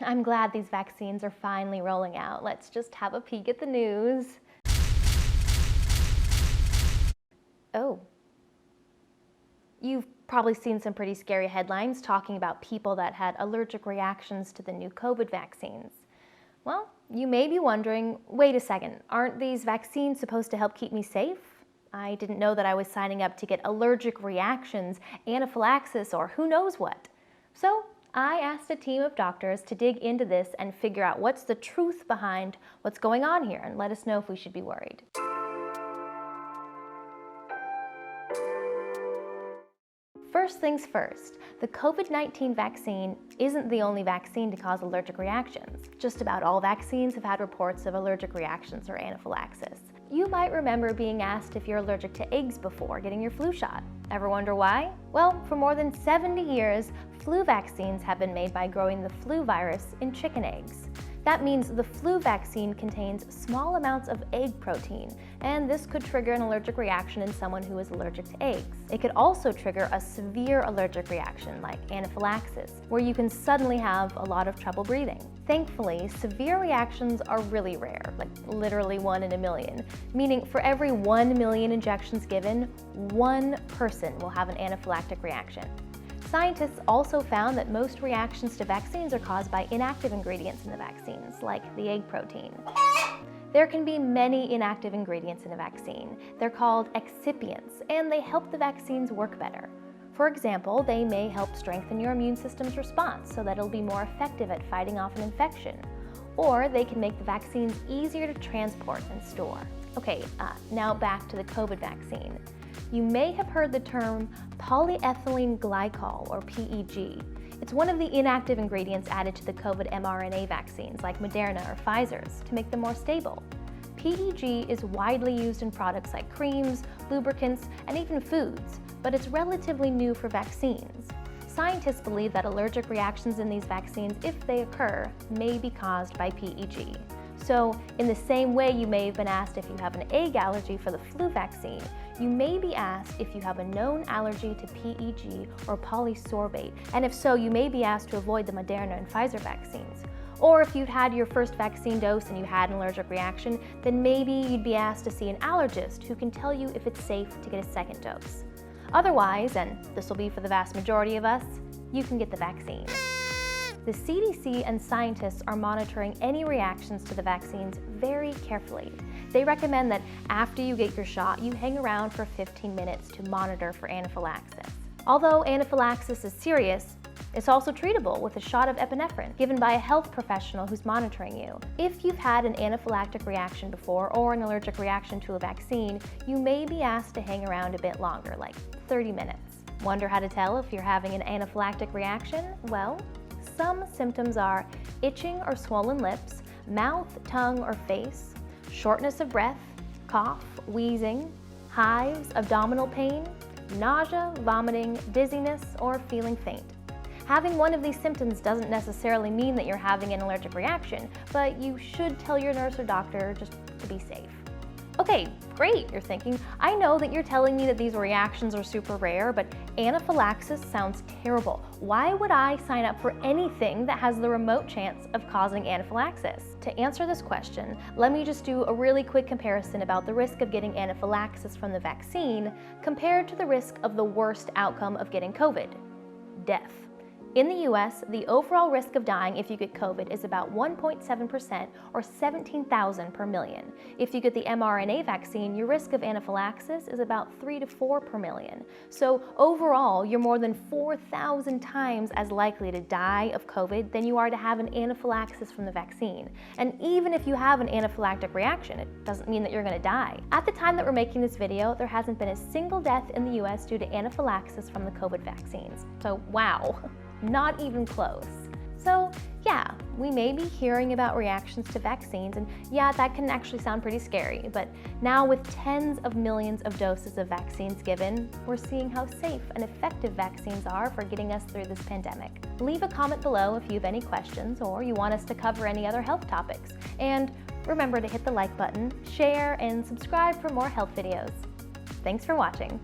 I'm glad these vaccines are finally rolling out. Let's just have a peek at the news. Oh. You've probably seen some pretty scary headlines talking about people that had allergic reactions to the new COVID vaccines. Well, you may be wondering, wait a second, aren't these vaccines supposed to help keep me safe? I didn't know that I was signing up to get allergic reactions, anaphylaxis, or who knows what. So I asked a team of doctors to dig into this and figure out what's the truth behind what's going on here and let us know if we should be worried. First things first, the COVID-19 vaccine isn't the only vaccine to cause allergic reactions. Just about all vaccines have had reports of allergic reactions or anaphylaxis. You might remember being asked if you're allergic to eggs before getting your flu shot. Ever wonder why? Well, for more than 70 years, flu vaccines have been made by growing the flu virus in chicken eggs. That means the flu vaccine contains small amounts of egg protein, and this could trigger an allergic reaction in someone who is allergic to eggs. It could also trigger a severe allergic reaction like anaphylaxis, where you can suddenly have a lot of trouble breathing. Thankfully, severe reactions are really rare, like literally 1 in a million, meaning for every 1 million injections given, 1 person will have an anaphylactic reaction. Scientists also found that most reactions to vaccines are caused by inactive ingredients in the vaccines, like the egg protein. There can be many inactive ingredients in a vaccine. They're called excipients, and they help the vaccines work better. For example, they may help strengthen your immune system's response so that it'll be more effective at fighting off an infection. Or they can make the vaccines easier to transport and store. Okay, now back to the COVID vaccine. You may have heard the term polyethylene glycol, or PEG. It's one of the inactive ingredients added to the COVID mRNA vaccines like Moderna or Pfizer's to make them more stable. PEG is widely used in products like creams, lubricants, and even foods, but it's relatively new for vaccines. Scientists believe that allergic reactions in these vaccines, if they occur, may be caused by PEG. So, in the same way you may have been asked if you have an egg allergy for the flu vaccine, you may be asked if you have a known allergy to PEG or polysorbate, and if so, you may be asked to avoid the Moderna and Pfizer vaccines. Or if you'd had your first vaccine dose and you had an allergic reaction, then maybe you'd be asked to see an allergist who can tell you if it's safe to get a second dose. Otherwise, and this will be for the vast majority of us, you can get the vaccine. The CDC and scientists are monitoring any reactions to the vaccines very carefully. They recommend that after you get your shot, you hang around for 15 minutes to monitor for anaphylaxis. Although anaphylaxis is serious, it's also treatable with a shot of epinephrine given by a health professional who's monitoring you. If you've had an anaphylactic reaction before or an allergic reaction to a vaccine, you may be asked to hang around a bit longer, like 30 minutes. Wonder how to tell if you're having an anaphylactic reaction? Well, some symptoms are itching or swollen lips, mouth, tongue, or face, shortness of breath, cough, wheezing, hives, abdominal pain, nausea, vomiting, dizziness, or feeling faint. Having one of these symptoms doesn't necessarily mean that you're having an allergic reaction, but you should tell your nurse or doctor just to be safe. Okay, great, you're thinking. I know that you're telling me that these reactions are super rare, but anaphylaxis sounds terrible. Why would I sign up for anything that has the remote chance of causing anaphylaxis? To answer this question, let me just do a really quick comparison about the risk of getting anaphylaxis from the vaccine compared to the risk of the worst outcome of getting COVID: death. In the US, the overall risk of dying if you get COVID is about 1.7% or 17,000 per million. If you get the mRNA vaccine, your risk of anaphylaxis is about 3 to 4 per million. So overall, you're more than 4,000 times as likely to die of COVID than you are to have an anaphylaxis from the vaccine. And even if you have an anaphylactic reaction, it doesn't mean that you're gonna die. At the time that we're making this video, there hasn't been a single death in the US due to anaphylaxis from the COVID vaccines. So wow. Not even close. So yeah, we may be hearing about reactions to vaccines, and yeah, that can actually sound pretty scary, but now with tens of millions of doses of vaccines given, we're seeing how safe and effective vaccines are for getting us through this pandemic. Leave a comment below if you have any questions or you want us to cover any other health topics. And remember to hit the like button, share, and subscribe for more health videos. Thanks for watching.